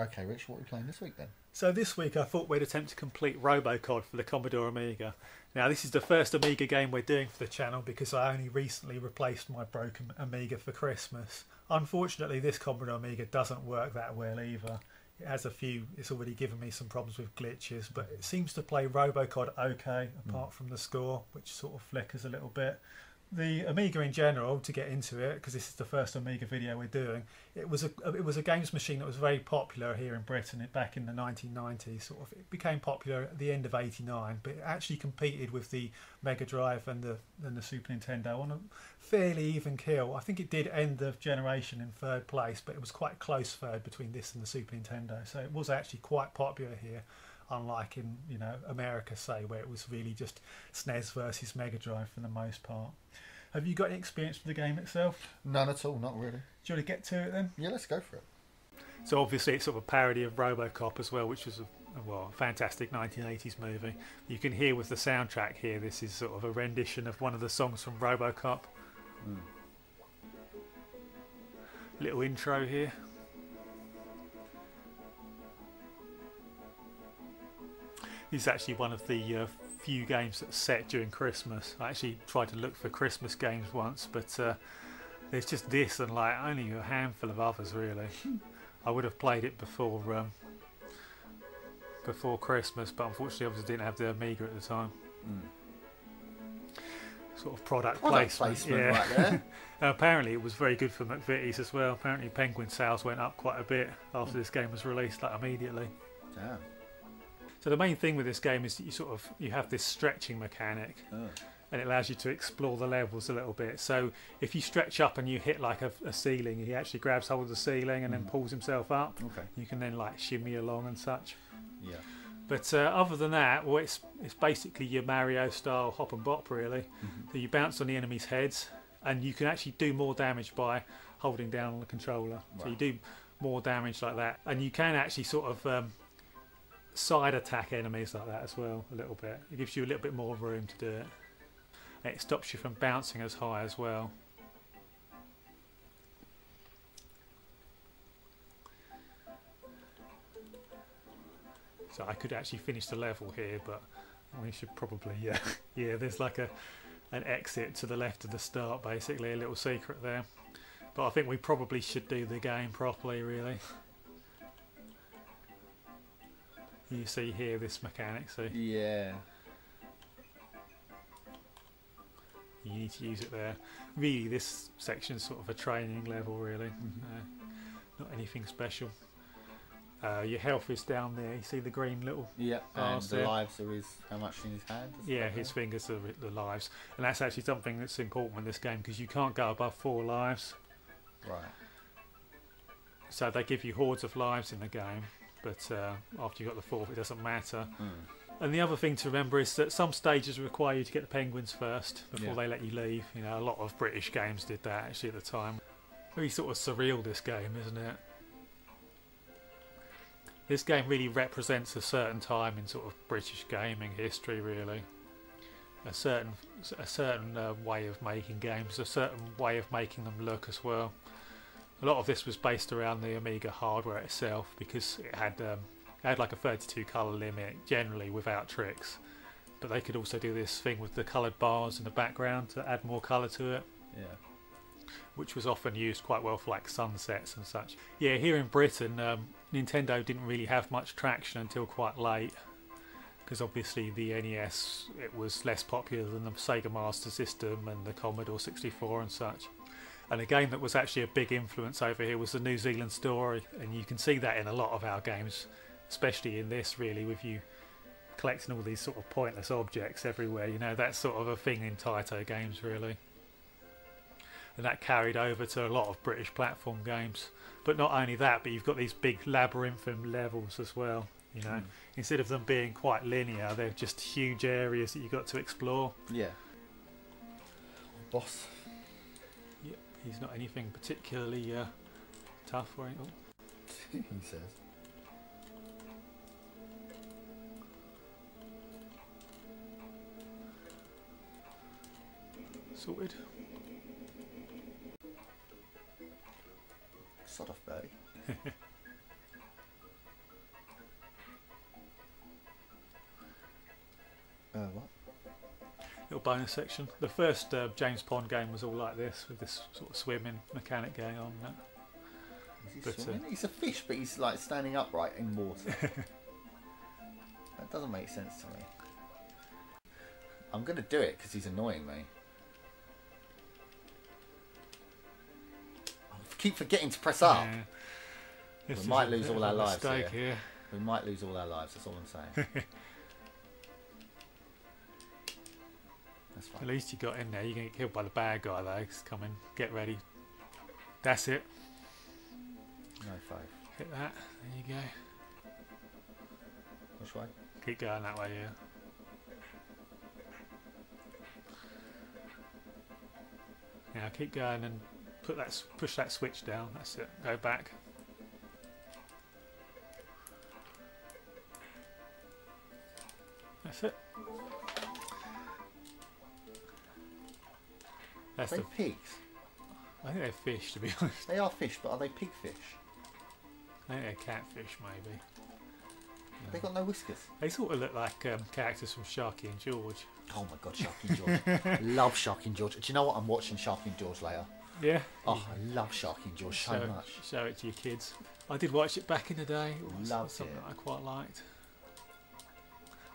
Okay, Rich, what are we playing this week then? So this week I thought we'd attempt to complete Robocod for the Commodore Amiga. Now this is the first Amiga game we're doing for the channel because I only recently replaced my broken Amiga for Christmas. Unfortunately this Commodore Amiga doesn't work that well either. It has a few, it's already given me some problems with glitches, but it seems to play Robocod okay apart from the score, which sort of flickers a little bit. The Amiga in general, to get into it, because this is the first Amiga video we're doing, it was a games machine that was very popular here in Britain back in the 1990s. Sort of, it became popular at the end of '89, but it actually competed with the Mega Drive and the Super Nintendo on a fairly even kill. I think it did end the generation in third place, but it was quite close third between this and the Super Nintendo. So it was actually quite popular here. Unlike in America, say, where it was really just SNES versus Mega Drive for the most part. Have you got any experience with the game itself? None at all, not really. Do you want to get to it then? Yeah, let's go for it. So obviously it's sort of a parody of Robocop as well, which was a fantastic 1980s movie. You can hear with the soundtrack here, this is sort of a rendition of one of the songs from Robocop. Little intro here. This is actually one of the few games that's set during Christmas. I actually tried to look for Christmas games once, but there's just this and like only a handful of others really. I would have played it before Christmas, but unfortunately obviously didn't have the Amiga at the time. Sort of product placement yeah. Right there. Apparently it was very good for McVitie's as well. Apparently Penguin sales went up quite a bit after this game was released, like immediately. Damn. So the main thing with this game is that you have this stretching mechanic, and it allows you to explore the levels a little bit. So if you stretch up and you hit like a ceiling, he actually grabs hold of the ceiling and then pulls himself up. Okay. You can then like shimmy along and such. Yeah. But other than that, well, it's basically your Mario style hop and bop really. So you bounce on the enemies' heads, and you can actually do more damage by holding down on the controller. So you do more damage like that, and you can actually sort of side attack enemies like that as well a little bit. It gives you a little bit more room to do it. And it stops you from bouncing as high as well. So I could actually finish the level here, but we should probably yeah there's like an exit to the left of the start, basically a little secret there, but I think we probably should do the game properly really. You see here this mechanic, see? Yeah. You need to use it there. Really, this section's sort of a training level, really. Not anything special. Your health is down there. You see the green little and the there? lives are how much in his hand? Yeah, his fingers are the lives. And that's actually something that's important in this game because you can't go above 4 lives. Right. So they give you hordes of lives in the game. But after you've got the 4th, it doesn't matter. And the other thing to remember is that some stages require you to get the penguins first before they let you leave. You know, a lot of British games did that actually at the time. Very sort of surreal, this game, isn't it? This game really represents a certain time in sort of British gaming history, really. A certain way of making games, a certain way of making them look as well. A lot of this was based around the Amiga hardware itself because it had like a 32 colour limit, generally without tricks. But they could also do this thing with the coloured bars in the background to add more colour to it. Yeah. Which was often used quite well for like sunsets and such. Yeah, here in Britain, Nintendo didn't really have much traction until quite late. Because obviously the NES, it was less popular than the Sega Master System and the Commodore 64 and such. And a game that was actually a big influence over here was the New Zealand Story, and you can see that in a lot of our games, especially in this really, with you collecting all these sort of pointless objects everywhere. You know, that's sort of a thing in Taito games really. And that carried over to a lot of British platform games. But not only that, but you've got these big labyrinthine levels as well. You know, instead of them being quite linear, they're just huge areas that you've got to explore. Yeah. Boss. Yep, he's not anything particularly tough or anything. He says. Sorted. Sod off, Bertie. of bonus section. The first James Pond game was all like this, with this sort of swimming mechanic going on. Is he swimming? He's a fish, but he's like standing upright in water. That doesn't make sense to me. I'm going to do it because he's annoying me. I keep forgetting to press up. Yeah. We might lose all our lives here. We might lose all our lives, that's all I'm saying. That's fine. At least you got in there. You're going to get killed by the bad guy though. He's coming. Get ready. That's it. No faith. Hit that. There you go. Which way? Keep going that way, yeah. Now keep going and push that switch down. That's it. Go back. That's it. That's Are they pigs? I think they're fish, to be honest. They are fish, but are they pigfish? I think they're catfish, maybe. They got no whiskers. They sort of look like characters from Sharky and George. Oh my god, Sharky and George. Love Sharky and George. Do you know what? I'm watching Sharky and George later. Yeah? Oh, I love Sharky and George so much. Show it to your kids. I did watch it back in the day. Loved something it. I quite liked.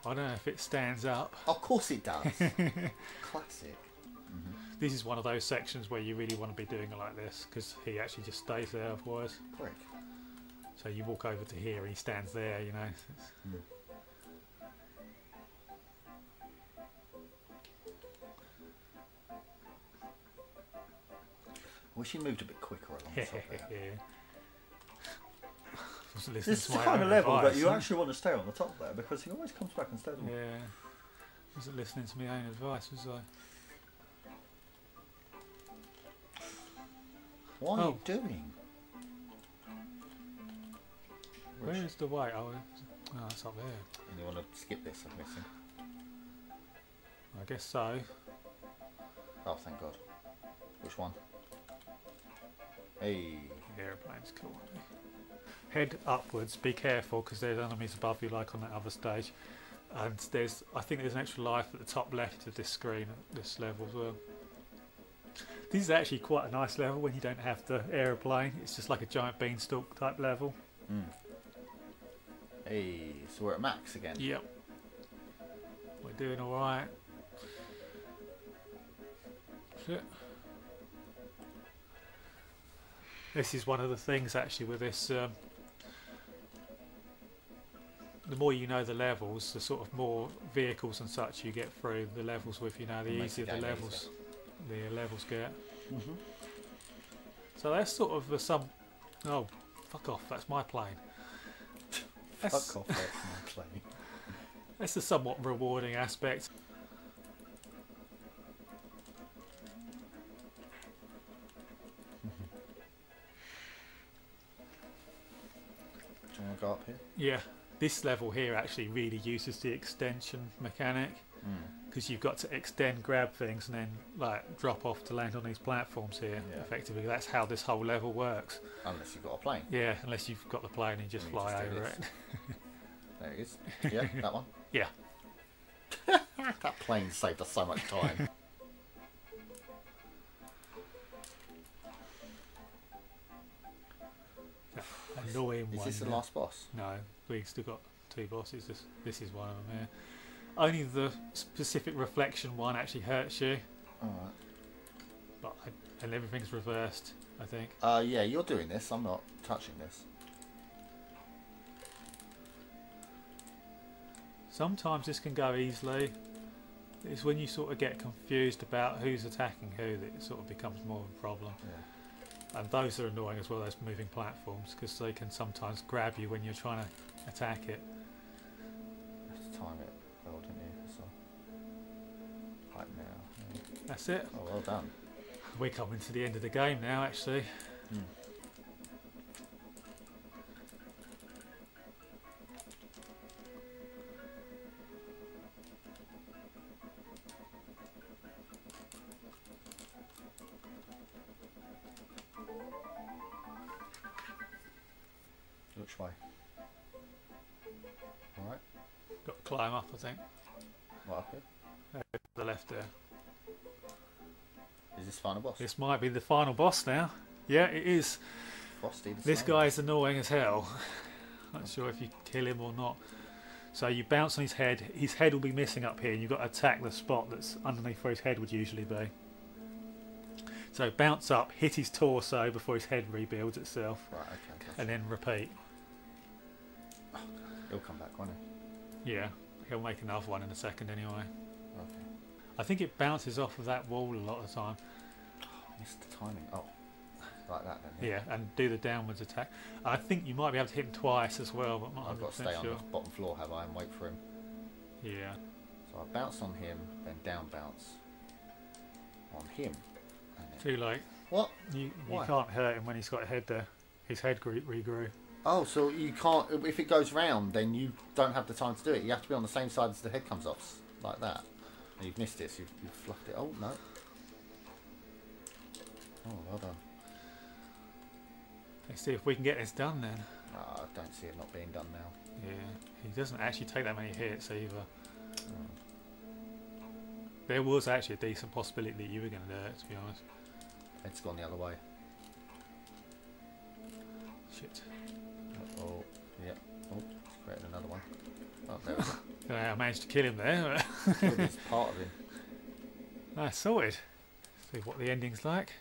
I don't know if it stands up. Of course it does. Classic. This is one of those sections where you really want to be doing it like this, because he actually just stays there otherwise. Prick. So you walk over to here and he stands there, you know. I wish he moved a bit quicker along the top there. Yeah. This is the kind of level that you actually want to stay on the top there, because he always comes back and stays on. Yeah. Wasn't listening to my own advice, was I? What are you doing? Where's the way? Oh, it's up there. And you want to skip this, I'm guessing. I guess so. Oh, thank God. Which one? Hey. The aeroplane's cool. Head upwards, be careful because there's enemies above you like on that other stage. And I think there's an extra life at the top left of this screen at this level as well. This is actually quite a nice level when you don't have the aeroplane. It's just like a giant beanstalk type level. Hey, so we're at max again. Yep. We're doing alright. This is one of the things actually with this. The more you know the levels, the sort of more vehicles and such you get through the levels with, you know, the easier the levels get. So that's sort of some. Oh, fuck off! That's my plane. Fuck off! That's my plane. That's a somewhat rewarding aspect. Do you want to go up here? Yeah, this level here actually really uses the extension mechanic, because you've got to extend, grab things, and then like drop off to land on these platforms here. Yeah. Effectively, that's how this whole level works. Unless you've got a plane. Yeah, unless you've got the plane and you just fly over it. There it is. Yeah, that one. Yeah. That plane saved us so much time. Annoying one. Is this the last boss? No, we've still got two bosses. This is one of them here. Only the specific reflection one actually hurts you. Alright. And everything's reversed, I think. Yeah, you're doing this. I'm not touching this. Sometimes this can go easily. It's when you sort of get confused about who's attacking who that it sort of becomes more of a problem. Yeah. And those are annoying as well, those moving platforms, because they can sometimes grab you when you're trying to attack it. You have to time it well, don't you? So, right now. Yeah. That's it. Oh, well done. We're coming to the end of the game now, actually. Which way? Alright. Got to climb up, I think. Right up here? The left there. Is this final boss? This might be the final boss now. Yeah, it is. Frosty the This Snowman. guy is annoying as hell. Not sure if you kill him or not. So you bounce on his head will be missing up here, and you've got to attack the spot that's underneath where his head would usually be. So bounce up, hit his torso before his head rebuilds itself, Right, okay. Gotcha. and then repeat. He'll come back, won't he? Yeah, he'll make another one in a second anyway. Okay. I think it bounces off of that wall a lot of the time. I missed the timing. Oh, like that then. Yeah, and do the downwards attack. I think you might be able to hit him twice as well, but I'm not I've got to 100% stay sure. on the bottom floor, have I, and wait for him. Yeah. So I bounce on him, then down bounce on him. And then... Too late. What? You Why? can't hurt him when he's got a head there. His head regrew. Oh, so you can't. If it goes round, then you don't have the time to do it. You have to be on the same side as the head comes off, like that. And you've missed this. You've fluffed it. Oh no. Oh, well done. Let's see if we can get this done then. Oh, I don't see it not being done now. Yeah, he doesn't actually take that many hits either. Oh. There was actually a decent possibility that you were going to do it, to be honest. It's gone the other way. Shit. Oh, yeah. Oh, it's created another one. Oh, there we go. Don't know how I managed to kill him there. Maybe it's part of him. Nice, sorted. See what the ending's like.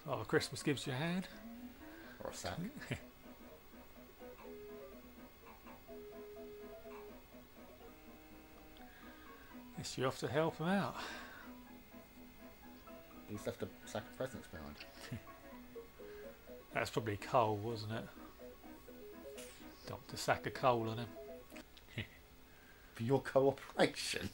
Father Christmas gives you a hand. Or a sack. Guess you're off to help him out. He's left a sack of presents behind. That's probably coal, wasn't it? Dumped a sack of coal on him. For your cooperation.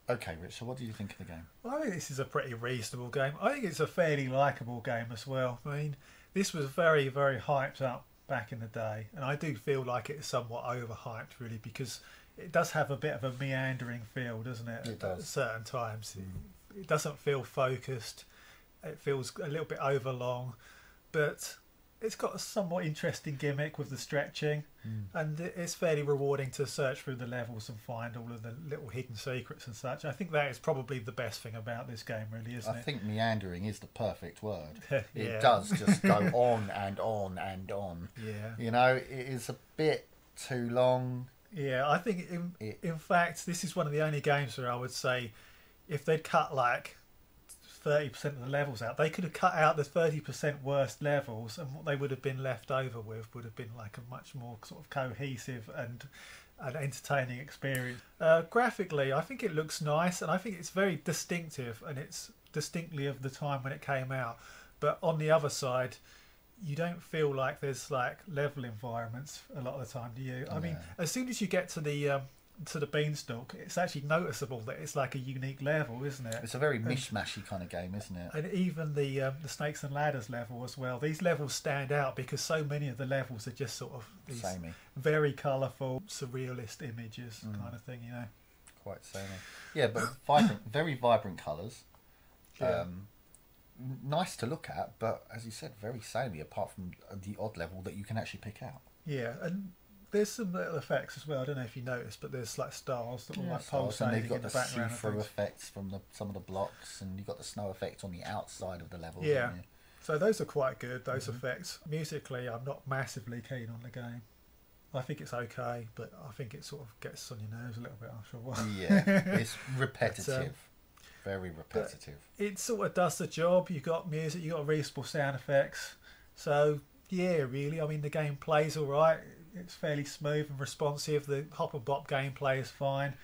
Okay, Rich, so what do you think of the game? I think this is a pretty reasonable game. I think it's a fairly likeable game as well. I mean, this was very, very hyped up back in the day, and I do feel like it's somewhat overhyped, really, because it does have a bit of a meandering feel, doesn't it? It does. At certain times. It doesn't feel focused. It feels a little bit overlong, but it's got a somewhat interesting gimmick with the stretching, and it's fairly rewarding to search through the levels and find all of the little hidden secrets and such. I think that is probably the best thing about this game, really, isn't it? I think meandering is the perfect word. Yeah. It does just go on and on and on. Yeah. You know, it is a bit too long. Yeah, I think in fact this is one of the only games where I would say if they'd cut like 30% of the levels out, they could have cut out the 30% worst levels, and what they would have been left over with would have been like a much more sort of cohesive and an entertaining experience. Graphically, I think it looks nice, and I think it's very distinctive, and it's distinctly of the time when it came out. But on the other side, you don't feel like there's like level environments a lot of the time, do you? I mean, as soon as you get to the beanstalk, it's actually noticeable that it's like a unique level, isn't it? It's a very mishmashy kind of game, isn't it? And even the snakes and ladders level as well. These levels stand out because so many of the levels are just sort of these Samey. very colourful, surrealist images kind of thing, you know. Quite samey. Yeah, but vibrant, very vibrant colours. Yeah. Nice to look at, but as you said, very samey. Apart from the odd level that you can actually pick out. Yeah, and there's some little effects as well. I don't know if you noticed, but there's like stars that were like stars, pulsating and they've got in the the background. see-through effects from some of the blocks, and you've got the snow effect on the outside of the level. Yeah, so those are quite good. Those effects. Musically, I'm not massively keen on the game. I think it's okay, but I think it sort of gets on your nerves a little bit after a while. Yeah, it's repetitive. Very repetitive. It sort of does the job. You've got music, you've got reasonable sound effects. So, yeah, really, I mean, the game plays all right. It's fairly smooth and responsive. The hop and bop gameplay is fine.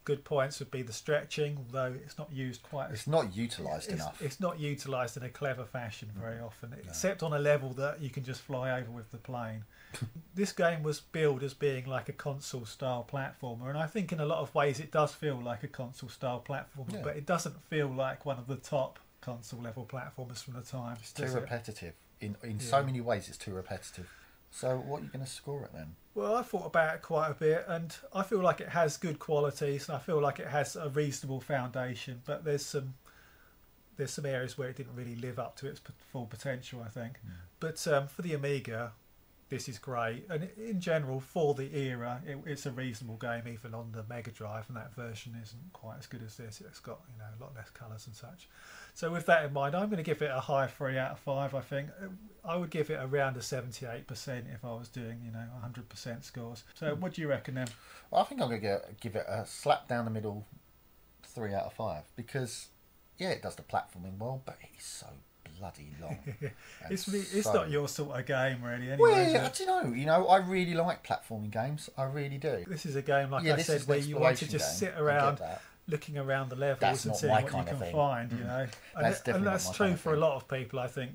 Good points would be the stretching, although it's not used quite. It's not utilised enough. It's not utilised in a clever fashion very often, except on a level that you can just fly over with the plane. This game was billed as being like a console-style platformer, and I think in a lot of ways it does feel like a console-style platformer, but it doesn't feel like one of the top console-level platformers from the time. It's too repetitive. In so many ways, it's too repetitive. So what are you going to score it then? Well, I thought about it quite a bit, and I feel like it has good qualities, and I feel like it has a reasonable foundation, but there's some there's some areas where it didn't really live up to its full potential, I think. But for the Amiga, this is great, and in general for the era it's a reasonable game, even on the Mega Drive, and that version isn't quite as good as this. It's got, you know, a lot less colours and such. So with that in mind, I'm going to give it a high 3 out of 5. I think I would give it around a 78% if I was doing, you know, 100% scores. So what do you reckon then? Well, I think I'm going to give it a slap down the middle 3 out of 5, because yeah, it does the platforming well, but it's so bloody long. It's not your sort of game, really. Anyway, well, yeah, you know, I really like platforming games. I really do. This is a game, like I said, where you want to just sit around looking around the levels and seeing what you can find. You know, and that's true for a lot of people, I think.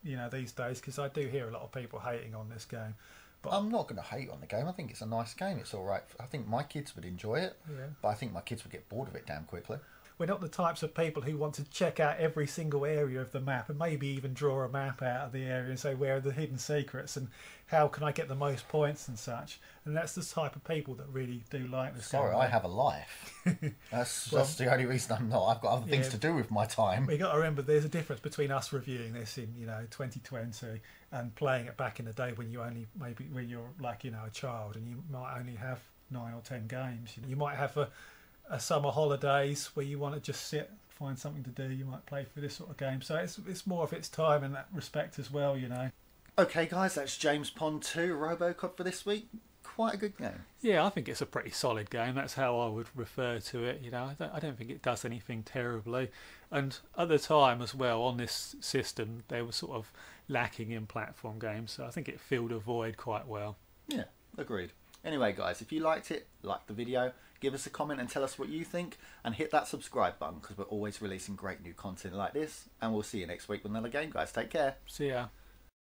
You know, these days, because I do hear a lot of people hating on this game. But I'm not going to hate on the game. I think it's a nice game. It's all right. I think my kids would enjoy it, but I think my kids would get bored of it damn quickly. We're not the types of people who want to check out every single area of the map and maybe even draw a map out of the area and say, where are the hidden secrets and how can I get the most points and such. And that's the type of people that really do like this. Sorry, I have a life. That's the only reason I'm not. I've got other things to do with my time. We've got to remember there's a difference between us reviewing this in, you know, 2020 and playing it back in the day when you only, maybe when you're like, you know, a child and you might only have 9 or 10 games. You might have a summer holidays where you want to just sit, find something to do. You might play for this sort of game. So it's more of its time in that respect as well, you know. Okay, guys, that's James Pond 2 Robocod for this week. Quite a good game. Yeah, I think it's a pretty solid game. That's how I would refer to it. You know, I don't think it does anything terribly. And at the time as well, on this system, they were sort of lacking in platform games. So I think it filled a void quite well. Yeah, agreed. Anyway, guys, if you liked it, like the video, give us a comment and tell us what you think, and hit that subscribe button because we're always releasing great new content like this. And we'll see you next week with another game, guys. Take care. See ya.